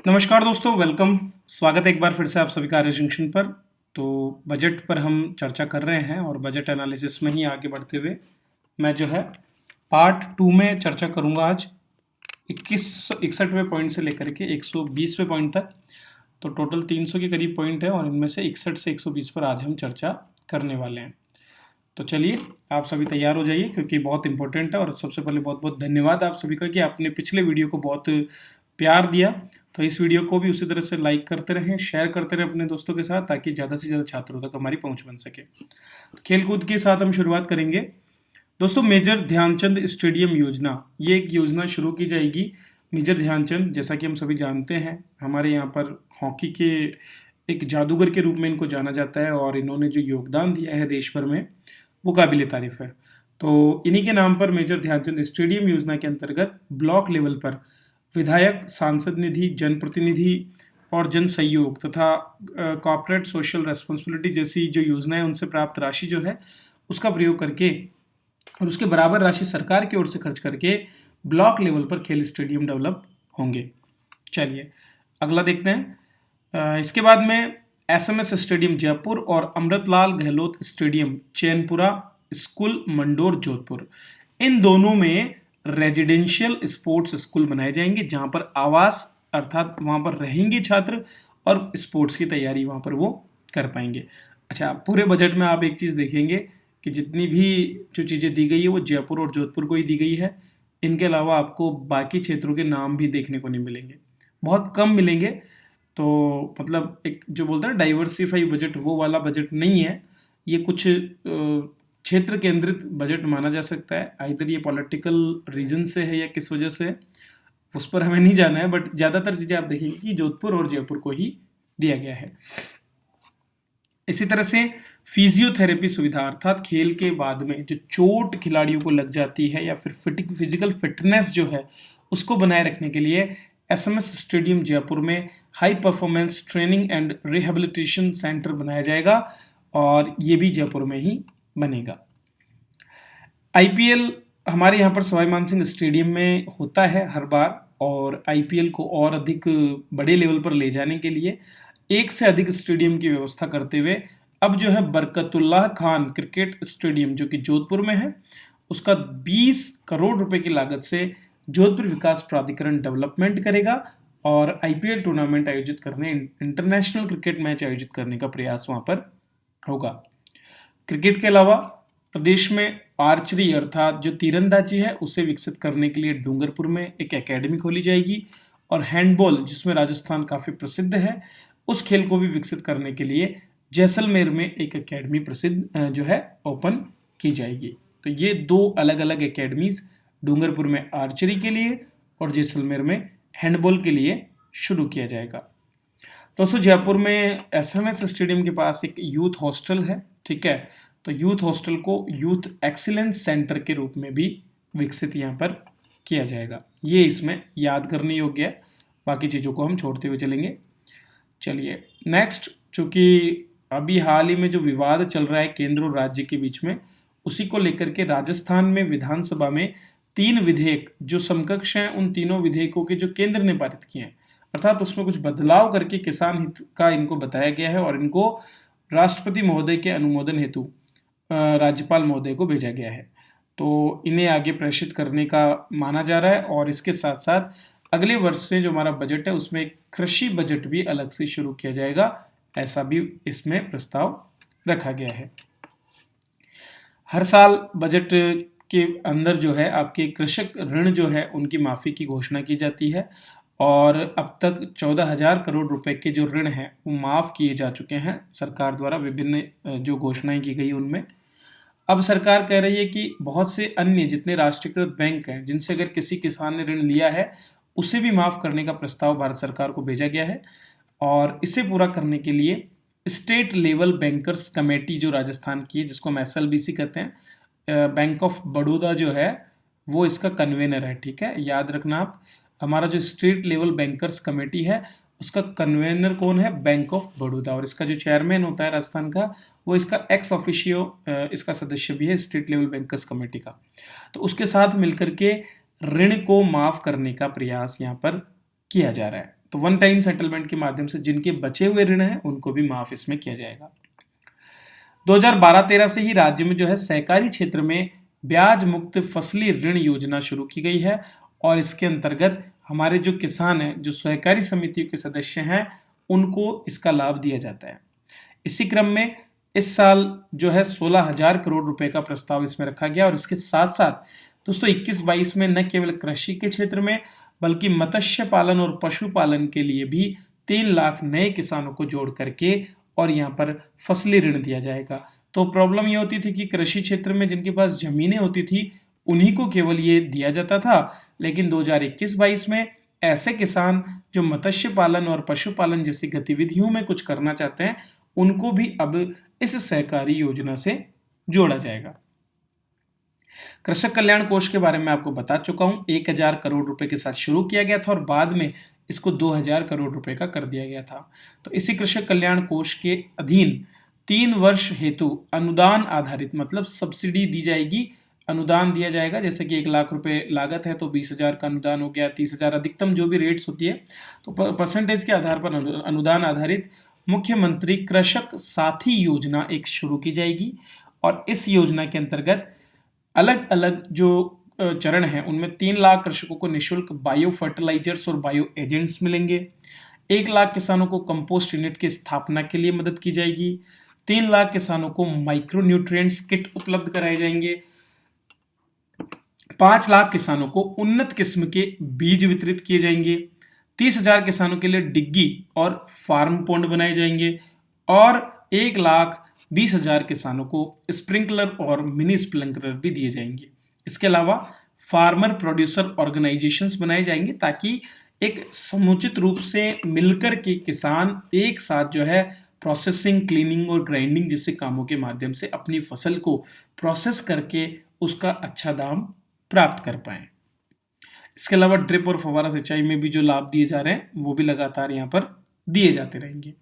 नमस्कार दोस्तों, वेलकम। स्वागत है एक बार फिर से आप सभी का आर्य जंक्शन पर। तो बजट पर हम चर्चा कर रहे हैं और बजट एनालिसिस में ही आगे बढ़ते हुए मैं जो है पार्ट 2 में चर्चा करूंगा आज 61वें पॉइंट से लेकर के 120वें पॉइंट तक। तो टोटल 300 के करीब पॉइंट है और इनमें से 61 से 120 पर आज हम चर्चा करने वाले हैं। तो चलिए, आप सभी तैयार हो जाइए क्योंकि बहुत इंपॉर्टेंट है। और सबसे पहले बहुत बहुत धन्यवाद आप सभी का कि आपने पिछले वीडियो को बहुत प्यार दिया। तो इस वीडियो को भी उसी तरह से लाइक करते रहें, शेयर करते रहें अपने दोस्तों के साथ, ताकि ज़्यादा से ज़्यादा छात्रों तक हमारी पहुंच बन सके। खेलकूद के साथ हम शुरुआत करेंगे। दोस्तों, मेजर ध्यानचंद स्टेडियम योजना, ये एक योजना शुरू की जाएगी। मेजर ध्यानचंद, जैसा कि हम सभी जानते हैं, हमारे यहाँ पर हॉकी के एक जादूगर के रूप में इनको जाना जाता है और इन्होंने जो योगदान दिया है देश भर में, वो काबिल तारीफ है। तो इन्हीं के नाम पर मेजर ध्यानचंद स्टेडियम योजना के अंतर्गत ब्लॉक लेवल पर विधायक, सांसद निधि, जनप्रतिनिधि और जन सहयोग तथा कॉर्पोरेट सोशल रेस्पॉन्सिबिलिटी जैसी जो योजनाएं, उनसे प्राप्त राशि जो है उसका प्रयोग करके और उसके बराबर राशि सरकार की ओर से खर्च करके ब्लॉक लेवल पर खेल स्टेडियम डेवलप होंगे। चलिए अगला देखते हैं। इसके बाद में SMS स्टेडियम जयपुर और अमृतलाल गहलोत स्टेडियम चैनपुरा स्कूल मंडोर जोधपुर, इन दोनों में रेजिडेंशियल स्पोर्ट्स स्कूल बनाए जाएंगे, जहां पर आवास अर्थात वहां पर रहेंगे छात्र और स्पोर्ट्स की तैयारी वहां पर वो कर पाएंगे। अच्छा, पूरे बजट में आप एक चीज़ देखेंगे कि जितनी भी जो चीज़ें दी गई है वो जयपुर और जोधपुर को ही दी गई है। इनके अलावा आपको बाकी क्षेत्रों के नाम भी देखने को नहीं मिलेंगे, बहुत कम मिलेंगे। तो मतलब एक जो बोलते हैं डाइवर्सिफाई बजट, वो वाला बजट नहीं है ये। कुछ क्षेत्र केंद्रित बजट माना जा सकता है। आइदर ये पॉलिटिकल रीजन से है या किस वजह से, उस पर हमें नहीं जाना है, बट ज़्यादातर चीज़ें आप देखेंगे कि जोधपुर और जयपुर को ही दिया गया है। इसी तरह से फिजियोथेरेपी सुविधा, अर्थात खेल के बाद में जो चोट खिलाड़ियों को लग जाती है या फिर फिजिकल फिटनेस जो है उसको बनाए रखने के लिए SMS स्टेडियम जयपुर में high performance training and rehabilitation centre बनाया जाएगा और ये भी जयपुर में ही बनेगा। IPL हमारे यहाँ पर सवाई मानसिंह स्टेडियम में होता है हर बार, और IPL को और अधिक बड़े लेवल पर ले जाने के लिए एक से अधिक स्टेडियम की व्यवस्था करते हुए अब जो है बरकतुल्लाह खान क्रिकेट स्टेडियम, जो कि जोधपुर में है, उसका 20 करोड़ रुपए की लागत से जोधपुर विकास प्राधिकरण डेवलपमेंट करेगा और IPL टूर्नामेंट आयोजित करने, इंटरनेशनल क्रिकेट मैच आयोजित करने का प्रयास वहां पर होगा। क्रिकेट के अलावा प्रदेश में आर्चरी अर्थात जो तीरंदाजी है उसे विकसित करने के लिए डूंगरपुर में एक एकेडमी खोली जाएगी और हैंडबॉल, जिसमें राजस्थान काफ़ी प्रसिद्ध है, उस खेल को भी विकसित करने के लिए जैसलमेर में एक एकेडमी प्रसिद्ध जो है ओपन की जाएगी। तो ये दो अलग अलग एकेडमीज डूंगरपुर में आर्चरी के लिए और जैसलमेर में हैंडबॉल के लिए शुरू किया जाएगा। दोस्तों, जयपुर में SMS स्टेडियम के पास एक यूथ हॉस्टल है, ठीक है। तो यूथ हॉस्टल को यूथ एक्सीलेंस सेंटर के रूप में भी विकसित यहाँ पर किया जाएगा। ये इसमें याद करने योग्य है, बाकी चीज़ों को हम छोड़ते हुए चलेंगे। चलिए नेक्स्ट, चूँकि अभी हाल ही में जो विवाद चल रहा है केंद्र और राज्य के बीच में, उसी को लेकर के राजस्थान में विधानसभा में 3 विधेयक जो समकक्ष हैं, उन तीनों विधेयकों के जो केंद्र ने पारित किए हैं, अर्थात उसमें कुछ बदलाव करके किसान हित का इनको बताया गया है और इनको राष्ट्रपति महोदय के अनुमोदन हेतु राज्यपाल महोदय को भेजा गया है। तो इन्हें आगे प्रेषित करने का माना जा रहा है और इसके साथ साथ अगले वर्ष से जो हमारा बजट है उसमें कृषि बजट भी अलग से शुरू किया जाएगा, ऐसा भी इसमें प्रस्ताव रखा गया है। हर साल बजट के अंदर जो है आपके कृषक ऋण जो है उनकी माफ़ी की घोषणा की जाती है और अब तक 14,000 करोड़ रुपए के जो ऋण हैं वो माफ़ किए जा चुके हैं सरकार द्वारा। विभिन्न जो घोषणाएं की गई उनमें अब सरकार कह रही है कि बहुत से अन्य जितने राष्ट्रीयकृत बैंक हैं जिनसे अगर किसी किसान ने ऋण लिया है उसे भी माफ़ करने का प्रस्ताव भारत सरकार को भेजा गया है। और इसे पूरा करने के लिए स्टेट लेवल बैंकर्स कमेटी जो राजस्थान की है, जिसको हम SLBC कहते हैं, बैंक ऑफ बड़ौदा जो है वो इसका कन्वेनर है, ठीक है। याद रखना आप, हमारा जो स्टेट लेवल बैंकर्स कमेटी है उसका कन्वेनर कौन है? Bank of Baroda. और इसका जो चेयरमैन होता है राजस्थान का, वो इसका एक्स ऑफिशियो इसका सदस्य भी है स्टेट लेवल बैंकर्स कमेटी का। तो उसके साथ मिलकर के ऋण को माफ करने का प्रयास यहाँ पर किया जा रहा है। तो वन टाइम सेटलमेंट के माध्यम से जिनके बचे हुए ऋण हैं उनको भी माफ इसमें किया जाएगा। 2012-13 से ही राज्य में जो है सहकारी क्षेत्र में ब्याज मुक्त फसली ऋण योजना शुरू की गई है और इसके अंतर्गत हमारे जो किसान हैं, जो सहकारी समितियों के सदस्य हैं, उनको इसका लाभ दिया जाता है। इसी क्रम में इस साल जो है 16,000 करोड़ रुपए का प्रस्ताव इसमें रखा गया और इसके साथ साथ दोस्तों 21-22 में न केवल कृषि के क्षेत्र में बल्कि मत्स्य पालन और पशुपालन के लिए भी 3 लाख नए किसानों को जोड़ करके और यहाँ पर फसली ऋण दिया जाएगा। तो प्रॉब्लम ये होती थी कि कृषि क्षेत्र में जिनके पास जमीनें होती थी उन्हीं को केवल ये दिया जाता था, लेकिन 2021-22 में ऐसे किसान जो मत्स्य पालन और पशुपालन जैसी गतिविधियों में कुछ करना चाहते हैं उनको भी अब इस सहकारी योजना से जोड़ा जाएगा। कृषक कल्याण कोष के बारे में आपको बता चुका हूं, 1,000 करोड़ रुपए के साथ शुरू किया गया था और बाद में इसको 2,000 करोड़ रुपए का कर दिया गया था। तो इसी कृषक कल्याण कोष के अधीन 3 वर्ष हेतु अनुदान आधारित मतलब सब्सिडी दी जाएगी, अनुदान दिया जाएगा। जैसे कि 1 लाख रुपए लागत है तो 20,000 का अनुदान हो गया, 30,000 अधिकतम जो भी रेट्स होती है, तो परसेंटेज के आधार पर अनुदान आधारित मुख्यमंत्री कृषक साथी योजना एक शुरू की जाएगी और इस योजना के अंतर्गत अलग अलग जो चरण हैं उनमें 3 लाख कृषकों को निःशुल्क बायो फर्टिलाइजर्स और बायो एजेंट्स मिलेंगे, 1 लाख किसानों को कंपोस्ट यूनिट की स्थापना के लिए मदद की जाएगी, 3 लाख किसानों को माइक्रो न्यूट्रिएंट्स किट उपलब्ध कराए जाएंगे, 5 लाख किसानों को उन्नत किस्म के बीज वितरित किए जाएंगे, 30,000 किसानों के लिए डिग्गी और फार्म पॉन्ड बनाए जाएंगे और 1,20,000 किसानों को स्प्रिंकलर और मिनी स्प्रिंकलर भी दिए जाएंगे। इसके अलावा फार्मर प्रोड्यूसर ऑर्गेनाइजेशंस बनाए जाएंगे ताकि एक समुचित रूप से मिलकर के किसान एक साथ जो है प्रोसेसिंग, क्लीनिंग और ग्राइंडिंग जैसे कामों के माध्यम से अपनी फसल को प्रोसेस करके उसका अच्छा दाम प्राप्त कर पाएं। इसके अलावा ड्रिप और फव्वारा सिंचाई में भी जो लाभ दिए जा रहे हैं वो भी लगातार यहाँ पर दिए जाते रहेंगे।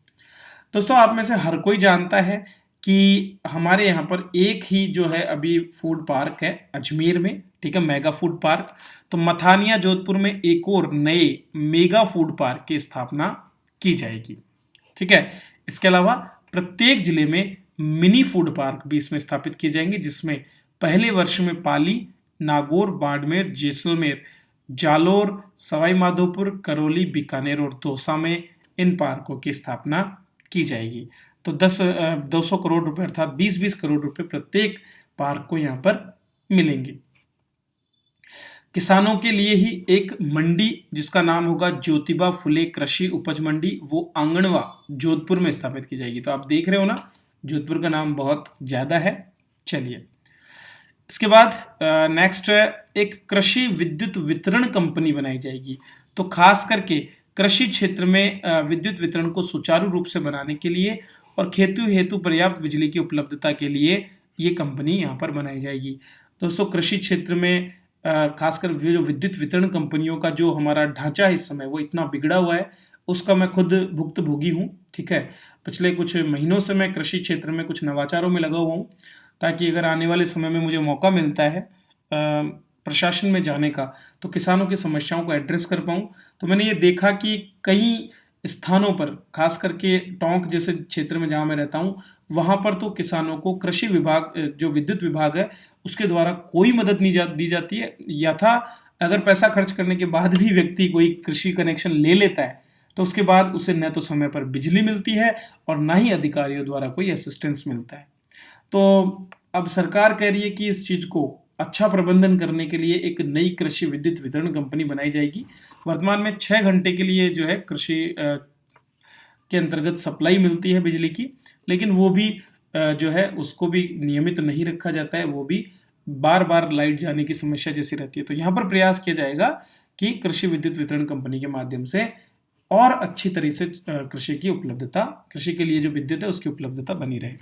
दोस्तों आप में से हर कोई जानता है कि हमारे यहाँ पर एक ही जो है अभी फूड पार्क है अजमेर में, ठीक है, मेगा फूड पार्क। तो मथानिया जोधपुर में एक और नए मेगा फूड पार्क की स्थापना की जाएगी, ठीक है। इसके अलावा प्रत्येक जिले में मिनी फूड पार्क भी इसमें स्थापित किए जाएंगे जिसमें पहले वर्ष में पाली, नागौर, बाड़मेर, जैसलमेर, जालोर, सवाई माधोपुर, करौली, बीकानेर और दौसा में इन पार्कों की स्थापना की जाएगी। तो 200 करोड़ रुपए अर्थात 20-20 करोड़ रुपए प्रत्येक पार्क को यहाँ पर मिलेंगे। किसानों के लिए ही एक मंडी जिसका नाम होगा ज्योतिबा फुले कृषि उपज मंडी, वो आंगणवा जोधपुर में स्थापित की जाएगी। तो आप देख रहे हो ना, जोधपुर का नाम बहुत ज्यादा है। चलिए इसके बाद नेक्स्ट एक कृषि विद्युत वितरण कंपनी बनाई जाएगी। तो खास करके कृषि क्षेत्र में विद्युत वितरण को सुचारू रूप से बनाने के लिए और खेती हेतु पर्याप्त बिजली की उपलब्धता के लिए ये कंपनी यहाँ पर बनाई जाएगी। दोस्तों कृषि क्षेत्र में खासकर जो विद्युत वितरण कंपनियों का जो हमारा ढांचा है इस समय वो इतना बिगड़ा हुआ है, उसका मैं खुद भुक्तभोगी हूँ, ठीक है। पिछले कुछ महीनों से मैं कृषि क्षेत्र में कुछ नवाचारों में लगा हुआ हूँ ताकि अगर आने वाले समय में मुझे मौका मिलता है प्रशासन में जाने का तो किसानों की समस्याओं को एड्रेस कर पाऊँ। तो मैंने ये देखा कि कई स्थानों पर खास करके टोंक जैसे क्षेत्र में जहाँ मैं रहता हूँ वहाँ पर तो किसानों को कृषि विभाग जो विद्युत विभाग है उसके द्वारा कोई मदद नहीं दी जाती है, या था अगर पैसा खर्च करने के बाद भी व्यक्ति कोई कृषि कनेक्शन ले लेता है तो उसके बाद उसे न तो समय पर बिजली मिलती है और ना ही अधिकारियों द्वारा कोई असिस्टेंस मिलता है। तो अब सरकार कह रही है कि इस चीज़ को अच्छा प्रबंधन करने के लिए एक नई कृषि विद्युत वितरण कंपनी बनाई जाएगी। वर्तमान में 6 घंटे के लिए जो है कृषि के अंतर्गत सप्लाई मिलती है बिजली की, लेकिन वो भी जो है उसको भी नियमित नहीं रखा जाता है, वो भी बार बार लाइट जाने की समस्या जैसी रहती है। तो यहाँ पर प्रयास किया जाएगा कि कृषि विद्युत वितरण कंपनी के माध्यम से और अच्छी तरह से कृषि की उपलब्धता, कृषि के लिए जो विद्युत है उसकी उपलब्धता बनी रहे।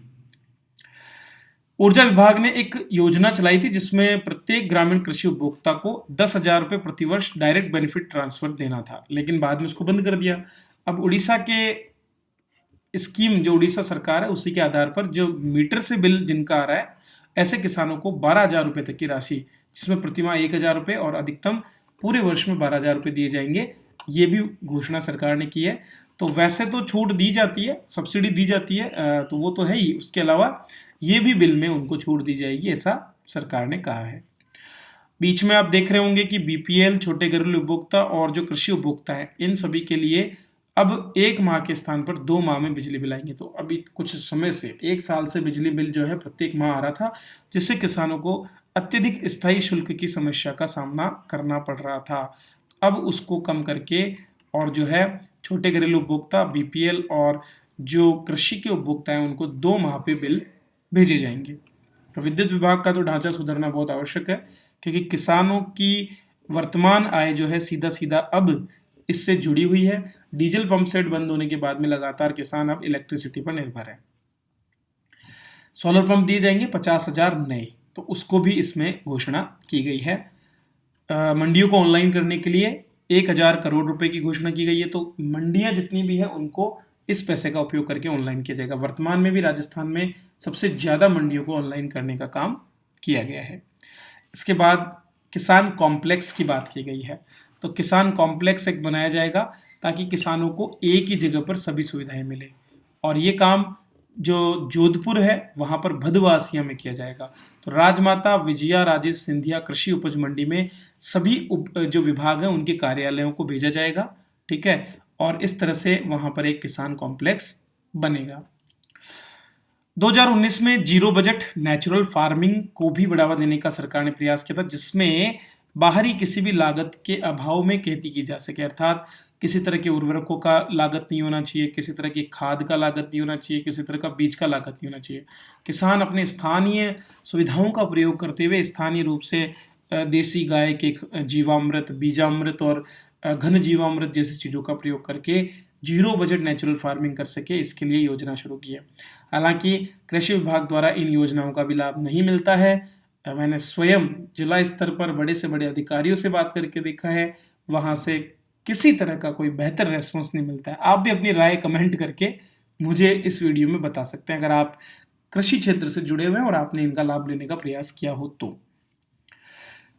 ऊर्जा विभाग ने एक योजना चलाई थी जिसमें प्रत्येक ग्रामीण कृषि उपभोक्ता को 10,000 रुपये प्रतिवर्ष डायरेक्ट बेनिफिट ट्रांसफर देना था, लेकिन बाद में उसको बंद कर दिया। अब उड़ीसा के स्कीम जो उड़ीसा सरकार है उसी के आधार पर जो मीटर से बिल जिनका आ रहा है ऐसे किसानों को 12,000 रुपये तक की राशि, जिसमें प्रतिमाह 1,000 रुपये और अधिकतम पूरे वर्ष में 12,000 रुपये दिए जाएंगे, ये भी घोषणा सरकार ने की है। तो वैसे तो छूट दी जाती है, सब्सिडी दी जाती है, तो वो तो है ही, उसके अलावा ये भी बिल में उनको छूट दी जाएगी, ऐसा सरकार ने कहा है। बीच में आप देख रहे होंगे कि बीपीएल, छोटे घरेलू उपभोक्ता और जो कृषि उपभोक्ता है, इन सभी के लिए अब 1 माह के स्थान पर 2 माह में बिजली बिल आएंगे। तो अभी कुछ समय से 1 साल से बिजली बिल जो है प्रत्येक माह आ रहा था, जिससे किसानों को अत्यधिक स्थायी शुल्क की समस्या का सामना करना पड़ रहा था। अब उसको कम करके और जो है छोटे घरेलू उपभोक्ता, बीपीएल और जो कृषि के उपभोक्ता हैं उनको 2 माह पे बिल भेजे जाएंगे। तो विद्युत विभाग का तो ढांचा सुधरना बहुत आवश्यक है, क्योंकि किसानों की वर्तमान आय जो है सीधा सीधा अब इससे जुड़ी हुई है। डीजल पंप सेट बंद होने के बाद में लगातार किसान अब इलेक्ट्रिसिटी पर निर्भर है। सोलर पंप दिए जाएंगे 50,000 नए, तो उसको भी इसमें घोषणा की गई है। मंडियों को ऑनलाइन करने के लिए 1,000 करोड़ रुपए की घोषणा की गई है। तो मंडियां जितनी भी है उनको इस पैसे का उपयोग करके ऑनलाइन किया जाएगा। वर्तमान में भी राजस्थान में सबसे ज़्यादा मंडियों को ऑनलाइन करने का काम किया गया है। इसके बाद किसान कॉम्प्लेक्स की बात की गई है। तो किसान कॉम्प्लेक्स एक बनाया जाएगा ताकि किसानों को एक ही जगह पर सभी सुविधाएं मिले, और ये काम जो जोधपुर है वहाँ पर भदवासिया में किया जाएगा। तो राजमाता विजया राजे सिंधिया कृषि उपज मंडी में सभी जो विभाग हैं उनके कार्यालयों को भेजा जाएगा, ठीक है, और इस तरह से वहाँ पर एक किसान कॉम्प्लेक्स बनेगा। 2019 में जीरो बजट नेचुरल फार्मिंग को भी बढ़ावा देने का सरकार ने प्रयास किया था, जिसमें बाहरी किसी भी लागत के अभाव में खेती की जा सके, अर्थात किसी तरह के उर्वरकों का लागत नहीं होना चाहिए, किसी तरह की खाद का लागत नहीं होना चाहिए, किसी तरह का बीज का लागत नहीं होना चाहिए। किसान अपने स्थानीय सुविधाओं का प्रयोग करते हुए स्थानीय रूप से देसी गाय के जीवामृत, बीजामृत और घन जीवामृत जैसी चीज़ों का प्रयोग करके जीरो बजट नेचुरल फार्मिंग कर सके, इसके लिए योजना शुरू की है। हालांकि कृषि विभाग द्वारा इन योजनाओं का भी लाभ नहीं मिलता है। मैंने स्वयं जिला स्तर पर बड़े से बड़े अधिकारियों से बात करके देखा है, वहाँ से किसी तरह का कोई बेहतर रेस्पॉन्स नहीं मिलता है। आप भी अपनी राय कमेंट करके मुझे इस वीडियो में बता सकते हैं, अगर आप कृषि क्षेत्र से जुड़े हुए हैं और आपने इनका लाभ लेने का प्रयास किया हो तो।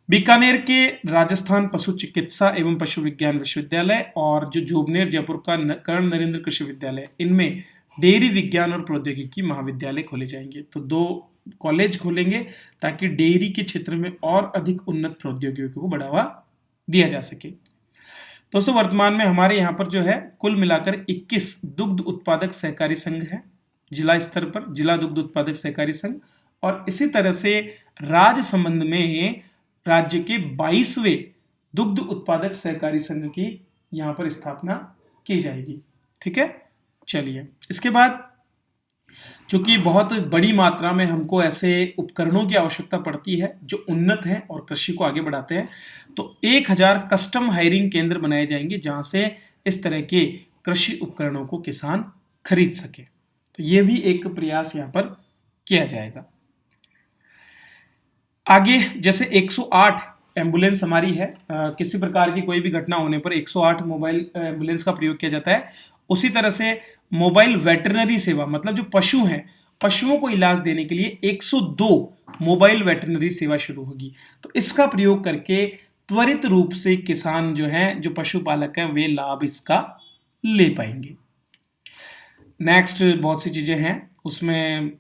बीकानेर के राजस्थान पशु चिकित्सा एवं पशु विज्ञान विश्वविद्यालय और जो जोबनेर जयपुर का कर्ण नरेंद्र कृषि विद्यालय, इनमें डेयरी विज्ञान और प्रौद्योगिकी महाविद्यालय खोले जाएंगे। तो 2 कॉलेज खोलेंगे ताकि डेयरी के क्षेत्र में और अधिक उन्नत प्रौद्योगिकी को बढ़ावा दिया जा सके। दोस्तों, वर्तमान में हमारे यहाँ पर जो है कुल मिलाकर 21 दुग्ध उत्पादक सहकारी संघ है जिला स्तर पर, जिला दुग्ध उत्पादक सहकारी संघ, और इसी तरह से राज्य संबंध में राज्य के 22वें दुग्ध उत्पादक सहकारी संघ की यहाँ पर स्थापना की जाएगी, ठीक है। चलिए, इसके बाद चूंकि बहुत बड़ी मात्रा में हमको ऐसे उपकरणों की आवश्यकता पड़ती है जो उन्नत हैं और कृषि को आगे बढ़ाते हैं, तो 1000 कस्टम हायरिंग केंद्र बनाए जाएंगे जहां से इस तरह के कृषि उपकरणों को किसान खरीद सके। तो ये भी एक प्रयास यहाँ पर किया जाएगा। आगे जैसे 108 एम्बुलेंस हमारी है, किसी प्रकार की कोई भी घटना होने पर 108 मोबाइल एम्बुलेंस का प्रयोग किया जाता है, उसी तरह से मोबाइल वेटरनरी सेवा, मतलब जो पशु हैं, पशुओं को इलाज देने के लिए 102 मोबाइल वेटरनरी सेवा शुरू होगी। तो इसका प्रयोग करके त्वरित रूप से किसान जो हैं, जो पशुपालक हैं, वे लाभ इसका ले पाएंगे। नेक्स्ट बहुत सी चीज़ें हैं, उसमें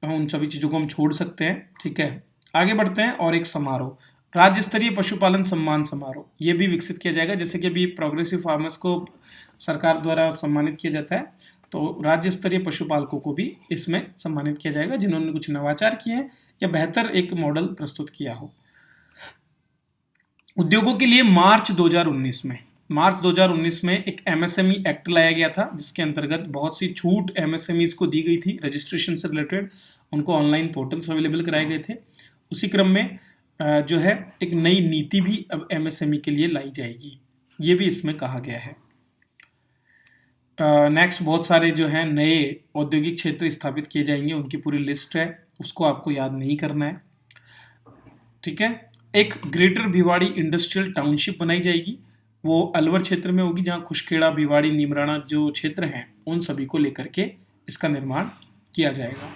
उन सभी चीज़ों को हम छोड़ सकते हैं, ठीक है। आगे बढ़ते हैं, और एक समारोह, राज्य स्तरीय पशुपालन सम्मान समारोह, ये भी विकसित किया जाएगा। जैसे कि अभी प्रोग्रेसिव फार्मर्स को सरकार द्वारा सम्मानित किया जाता है, तो राज्य स्तरीय पशुपालकों को भी इसमें सम्मानित किया जाएगा जिन्होंने कुछ नवाचार किए हैं या बेहतर एक मॉडल प्रस्तुत किया हो। उद्योगों के लिए मार्च 2019 में एक एमएसएमई एक्ट लाया गया था, जिसके अंतर्गत बहुत सी छूट एमएसएमईज को दी गई थी। रजिस्ट्रेशन से रिलेटेड उनको ऑनलाइन पोर्टल्स अवेलेबल कराए गए थे। उसी क्रम में जो है एक नई नीति भी अब एमएसएमई के लिए लाई जाएगी, ये भी इसमें कहा गया है। नेक्स्ट बहुत सारे जो हैं नए औद्योगिक क्षेत्र स्थापित किए जाएंगे, उनकी पूरी लिस्ट है, उसको आपको याद नहीं करना है, ठीक है। एक ग्रेटर भिवाड़ी इंडस्ट्रियल टाउनशिप बनाई जाएगी, वो अलवर क्षेत्र में होगी, जहाँ खुशखेड़ा, भिवाड़ी, नीमराणा जो क्षेत्र हैं उन सभी को लेकर के इसका निर्माण किया जाएगा।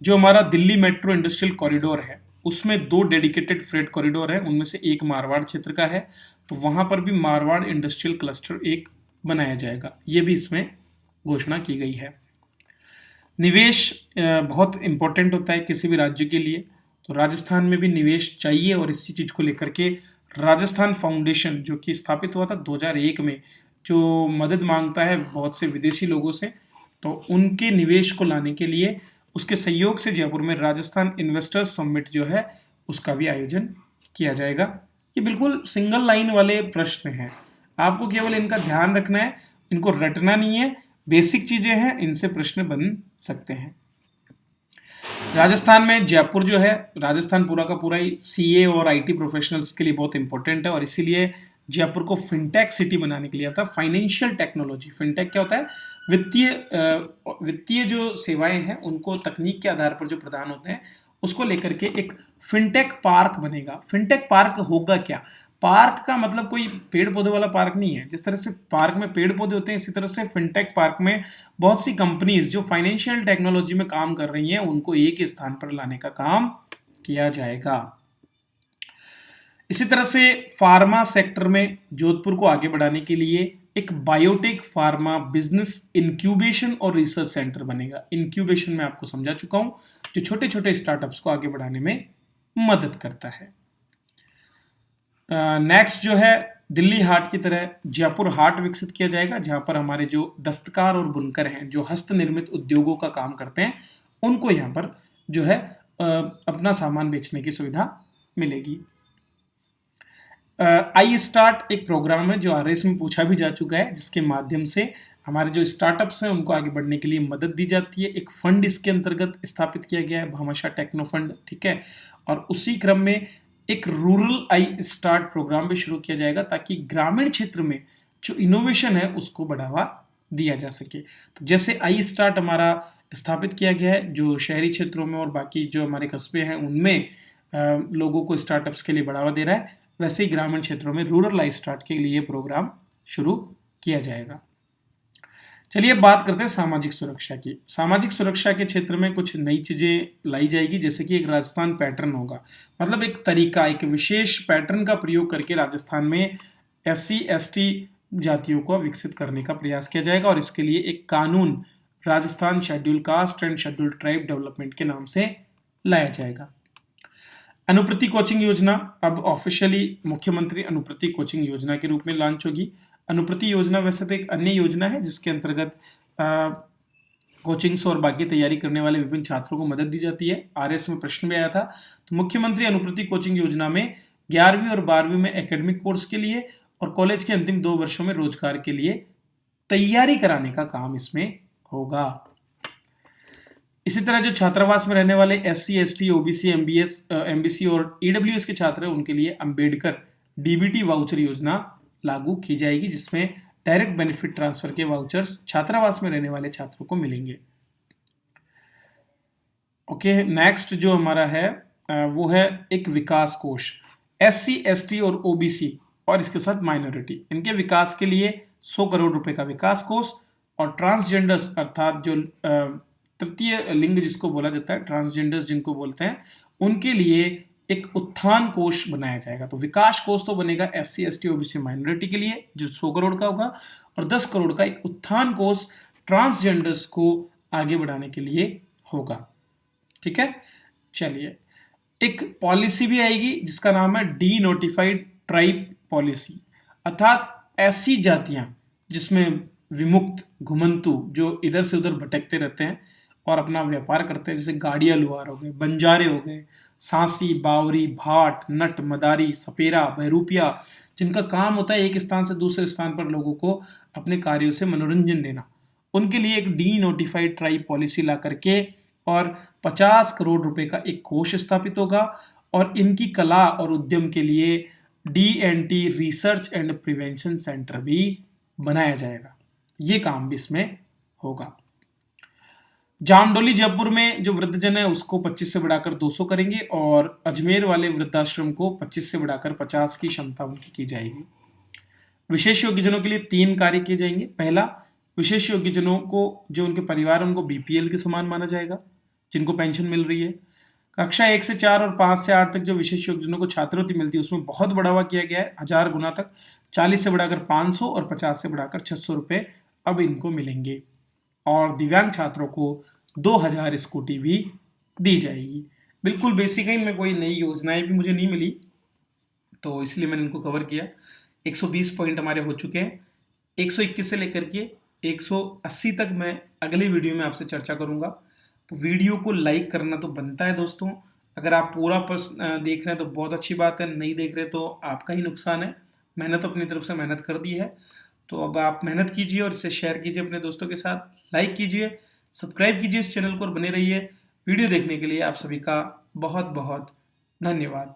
जो हमारा दिल्ली मेट्रो इंडस्ट्रियल कॉरिडोर है, उसमें 2 डेडिकेटेड फ्रेट कॉरिडोर है, उनमें से एक मारवाड़ क्षेत्र का है। तो वहाँ पर भी मारवाड़ इंडस्ट्रियल क्लस्टर एक बनाया जाएगा, ये भी इसमें घोषणा की गई है। निवेश बहुत इम्पोर्टेंट होता है किसी भी राज्य के लिए, तो राजस्थान में भी निवेश चाहिए और इसी चीज़ को लेकर के राजस्थान फाउंडेशन जो कि स्थापित हुआ था 2001 में, जो मदद मांगता है बहुत से विदेशी लोगों से, तो उनके निवेश को लाने के लिए उसके सहयोग से जयपुर में राजस्थान इन्वेस्टर्स समिट जो है उसका भी आयोजन किया जाएगा। ये बिल्कुल सिंगल लाइन वाले प्रश्न हैं, आपको केवल इनका ध्यान रखना है, इनको रटना नहीं है, बेसिक चीजें हैं, इनसे प्रश्न बन सकते हैं। राजस्थान में जयपुर जो है, राजस्थान पूरा का पूरा ही सीए और आईटी प्रोफेशनल्स के लिए बहुत इंपॉर्टेंट है और इसीलिए जयपुर को फिनटेक सिटी बनाने के लिए आता है। फाइनेंशियल टेक्नोलॉजी, फिनटेक क्या होता है, वित्तीय जो सेवाएं हैं उनको तकनीक के आधार पर जो प्रदान होते हैं उसको लेकर के एक फिनटेक पार्क बनेगा। फिनटेक पार्क होगा क्या, पार्क का मतलब कोई पेड़ पौधे वाला पार्क नहीं है, जिस तरह से पार्क में पेड़ पौधे होते हैं इसी तरह से फिनटेक पार्क में बहुत सी कंपनीज जो फाइनेंशियल टेक्नोलॉजी में काम कर रही हैं उनको एक ही स्थान पर लाने का काम किया जाएगा। इसी तरह से फार्मा सेक्टर में जोधपुर को आगे बढ़ाने के लिए एक बायोटेक फार्मा बिजनेस इंक्यूबेशन और रिसर्च सेंटर बनेगा। इंक्यूबेशन में आपको समझा चुका हूं, जो छोटे छोटे स्टार्टअप्स को आगे बढ़ाने में मदद करता है। नेक्स्ट जो है, दिल्ली हाट की तरह जयपुर हाट विकसित किया जाएगा, जहां पर हमारे जो दस्तकार और बुनकर हैं जो हस्त निर्मित उद्योगों का काम करते हैं उनको यहाँ पर जो है अपना सामान बेचने की सुविधा मिलेगी। आई स्टार्ट एक प्रोग्राम है जो आरएस में पूछा भी जा चुका है, जिसके माध्यम से हमारे जो स्टार्टअप्स हैं उनको आगे बढ़ने के लिए मदद दी जाती है। एक फंड इसके अंतर्गत स्थापित किया गया है, भामाशाह टेक्नो फंड, ठीक है। और उसी क्रम में एक रूरल आई स्टार्ट प्रोग्राम भी शुरू किया जाएगा ताकि ग्रामीण क्षेत्र में जो इनोवेशन है उसको बढ़ावा दिया जा सके। तो जैसे आई स्टार्ट हमारा स्थापित किया गया है जो शहरी क्षेत्रों में और बाकी जो हमारे कस्बे हैं उनमें लोगों को स्टार्टअप्स के लिए बढ़ावा दे रहा है, वैसे ही ग्रामीण क्षेत्रों में रूरल आई स्टार्ट के लिए प्रोग्राम शुरू किया जाएगा। चलिए बात करते हैं सामाजिक सुरक्षा की। सामाजिक सुरक्षा के क्षेत्र में कुछ नई चीजें लाई जाएगी, जैसे कि एक राजस्थान पैटर्न होगा, मतलब एक तरीका, एक विशेष पैटर्न का प्रयोग करके राजस्थान में SC/ST जातियों को विकसित करने का प्रयास किया जाएगा और इसके लिए एक कानून Rajasthan schedule caste and schedule tribe development के नाम से लाया जाएगा। अनुप्रति कोचिंग योजना अब ऑफिशियली मुख्यमंत्री अनुप्रति कोचिंग योजना के रूप में लॉन्च होगी। अनुप्रति योजना वैसे तो एक अन्य योजना है जिसके अंतर्गत कोचिंग्स और बाकी तैयारी करने वाले विभिन्न छात्रों को मदद दी जाती है। आरएस में प्रश्न भी आया था, तो मुख्यमंत्री अनुप्रति कोचिंग योजना में 11वीं और 12वीं में एकेडमिक कोर्स के लिए और कॉलेज के अंतिम 2 वर्षों में रोजगार के लिए तैयारी कराने का काम इसमें होगा। इसी तरह जो छात्रावास में रहने वाले SC/ST, OBC, MBC और EWS के छात्र हैं उनके लिए अंबेडकर DBT वाउचर योजना लागू की जाएगी, जिसमें डायरेक्ट बेनिफिट ट्रांसफर के वाउचर्स छात्रावास में रहने वाले छात्रों को मिलेंगे। ओके, नेक्स्ट जो हमारा है वो है एक विकास कोष। SC/ST और OBC और इसके साथ माइनॉरिटी, इनके विकास के लिए 100 करोड़ रुपए का विकास कोष और ट्रांसजेंडर्स अर्थात जो तृतीय लिंग जिसको बोला जाता है, ट्रांसजेंडर्स जिनको बोलते हैं, उनके लिए एक उत्थान कोष बनाया जाएगा। तो विकास कोष तो बनेगा SC/ST OBC माइनॉरिटी के लिए जो 100 करोड़ का होगा और 10 करोड़ का एक उत्थान कोष ट्रांसजेंडर्स को आगे बढ़ाने के लिए होगा। ठीक है, चलिए एक पॉलिसी भी आएगी जिसका नाम है डी नोटिफाइड ट्राइब पॉलिसी, अर्थात ऐसी जातियां जिसमें विमुक्त घुमंतु जो इधर से उधर भटकते रहते हैं और अपना व्यापार करते हैं, जैसे गाड़िया लुहार हो गए, बंजारे हो गए, सांसी, बावरी, भाट, नट, मदारी, सपेरा, बहरूपिया, जिनका काम होता है एक स्थान से दूसरे स्थान पर लोगों को अपने कार्यों से मनोरंजन देना, उनके लिए एक डी नोटिफाइड ट्राइब पॉलिसी ला करके और 50 करोड़ रुपए का एक कोष स्थापित होगा और इनकी कला और उद्यम के लिए DNT research and prevention centre भी बनाया जाएगा। ये काम भी इसमें होगा। जामडोली जयपुर में जो वृद्धजन है उसको 25 से बढ़ाकर 200 करेंगे और अजमेर वाले वृद्धाश्रम को 25 से बढ़ाकर 50 की क्षमता उनकी की जाएगी। विशेष योग्यजनों के लिए 3 कार्य किए जाएंगे। पहला, विशेष योग्यजनों को जो उनके परिवार उनको BPL के समान माना जाएगा, जिनको पेंशन मिल रही है। कक्षा 1 से 4 और 5 से 8 तक जो विशेष योजनाओं को छात्रवृत्ति मिलती है उसमें बहुत बढ़ावा किया गया है, 1000 गुना तक, 40 से बढ़ाकर 500 और 50 से बढ़ाकर 600 रुपये अब इनको मिलेंगे। और दिव्यांग छात्रों को 2000 स्कूटी भी दी जाएगी। बिल्कुल बेसिक है, इनमें कोई नई योजनाएं भी मुझे नहीं मिली, तो इसलिए मैंने इनको कवर किया। 120 पॉइंट हमारे हो चुके हैं। 121 से लेकर के 180 तक मैं अगले वीडियो में आपसे चर्चा करूंगा। तो वीडियो को लाइक करना तो बनता है दोस्तों। अगर आप पूरा देख रहे हैं तो बहुत अच्छी बात है, नहीं देख रहे तो आपका ही नुकसान है। मेहनत अपनी तरफ से मेहनत कर दी है, तो अब आप मेहनत कीजिए और इसे शेयर कीजिए अपने दोस्तों के साथ, लाइक कीजिए, सब्सक्राइब कीजिए इस चैनल को और बने रहिए। वीडियो देखने के लिए आप सभी का बहुत बहुत धन्यवाद।